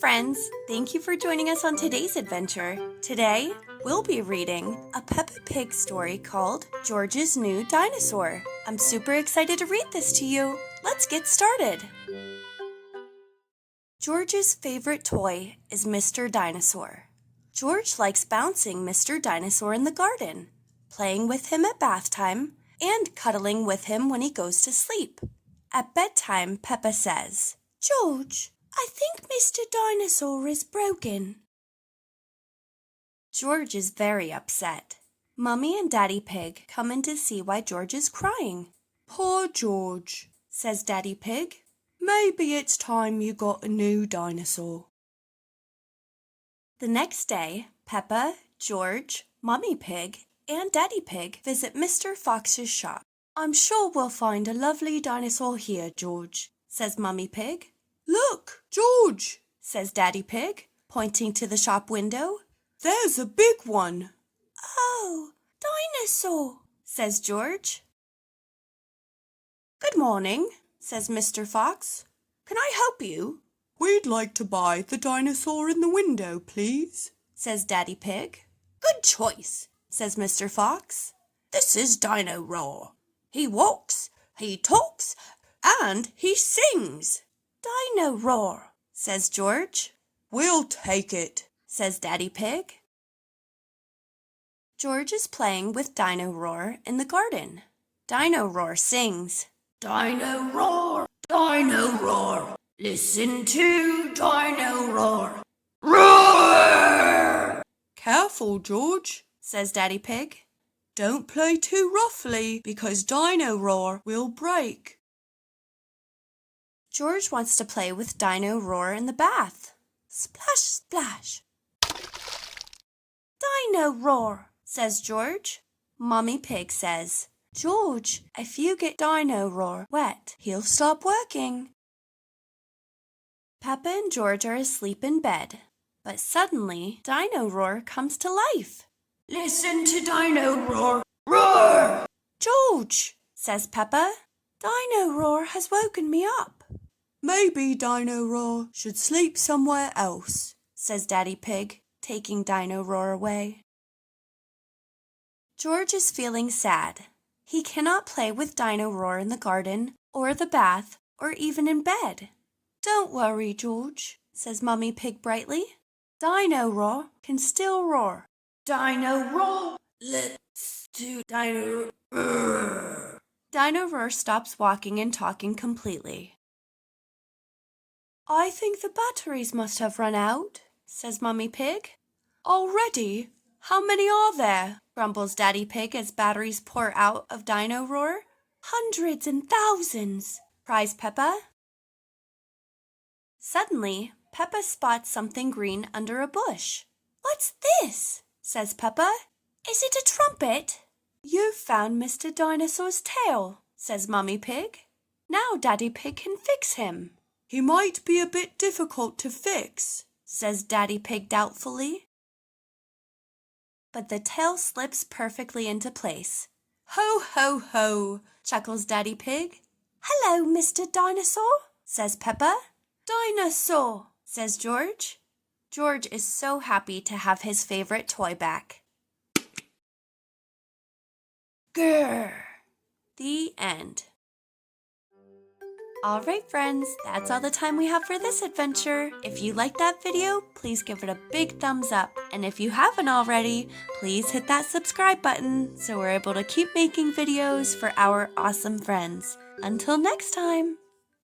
friends! Thank you for joining us on today's adventure. Today, we'll be reading a Peppa Pig story called George's New Dinosaur. I'm super excited to read this to you. Let's get started. George's favorite toy is Mr. Dinosaur. George likes bouncing Mr. Dinosaur in the garden, playing with him at bath time, and cuddling with him when he goes to sleep. At bedtime, Peppa says, "George, I think Mr. Dinosaur is broken." George is very upset. Mummy and Daddy Pig come in to see why George is crying. "Poor George," says Daddy Pig. "Maybe it's time you got a new dinosaur." The next day, Peppa, George, Mummy Pig, and Daddy Pig visit Mr. Fox's shop. "I'm sure we'll find a lovely dinosaur here, George," says Mummy Pig. "Look, George," says Daddy Pig, pointing to the shop window. "There's a big one." "Oh, dinosaur," says George. "Good morning," says Mr. Fox. "Can I help you?" "We'd like to buy the dinosaur in the window, please," says Daddy Pig. "Good choice," says Mr. Fox. "This is Dino-Roar. He walks, he talks, and he sings." "Dino-Roar," says George. "We'll take it," says Daddy Pig. George is playing with Dino-Roar in the garden. Dino-Roar sings, "Dino-Roar, Dino-Roar, listen to Dino-Roar. Roar!" "Careful, George," says Daddy Pig. "Don't play too roughly because Dino-Roar will break." George wants to play with Dino-Roar in the bath. Splash, splash. "Dino-Roar," says George. Mummy Pig says, "George, if you get Dino-Roar wet, he'll stop working." Peppa and George are asleep in bed, but suddenly Dino-Roar comes to life. "Listen to Dino-Roar. Roar!" "George," says Peppa, "Dino-Roar has woken me up." "Maybe Dino-Roar should sleep somewhere else," says Daddy Pig, taking Dino-Roar away. George is feeling sad. He cannot play with Dino-Roar in the garden, or the bath, or even in bed. "Don't worry, George," says Mummy Pig brightly. "Dino-Roar can still roar." "Dino-Roar, let's do Dino-Roar." Dino-Roar stops walking and talking completely. "I think the batteries must have run out," says Mummy Pig. "Already? How many are there?" grumbles Daddy Pig as batteries pour out of Dino-Roar. "Hundreds and thousands," cries Peppa. Suddenly, Peppa spots something green under a bush. "What's this?" says Peppa. "Is it a trumpet?" "You've found Mr. Dinosaur's tail," says Mummy Pig. "Now Daddy Pig can fix him." "He might be a bit difficult to fix," says Daddy Pig doubtfully. But the tail slips perfectly into place. "Ho, ho, ho," chuckles Daddy Pig. "Hello, Mr. Dinosaur," says Peppa. "Dinosaur," says George. George is so happy to have his favorite toy back. Grrr. The end. All right, friends, that's all the time we have for this adventure. If you liked that video, please give it a big thumbs up. And if you haven't already, please hit that subscribe button so we're able to keep making videos for our awesome friends. Until next time.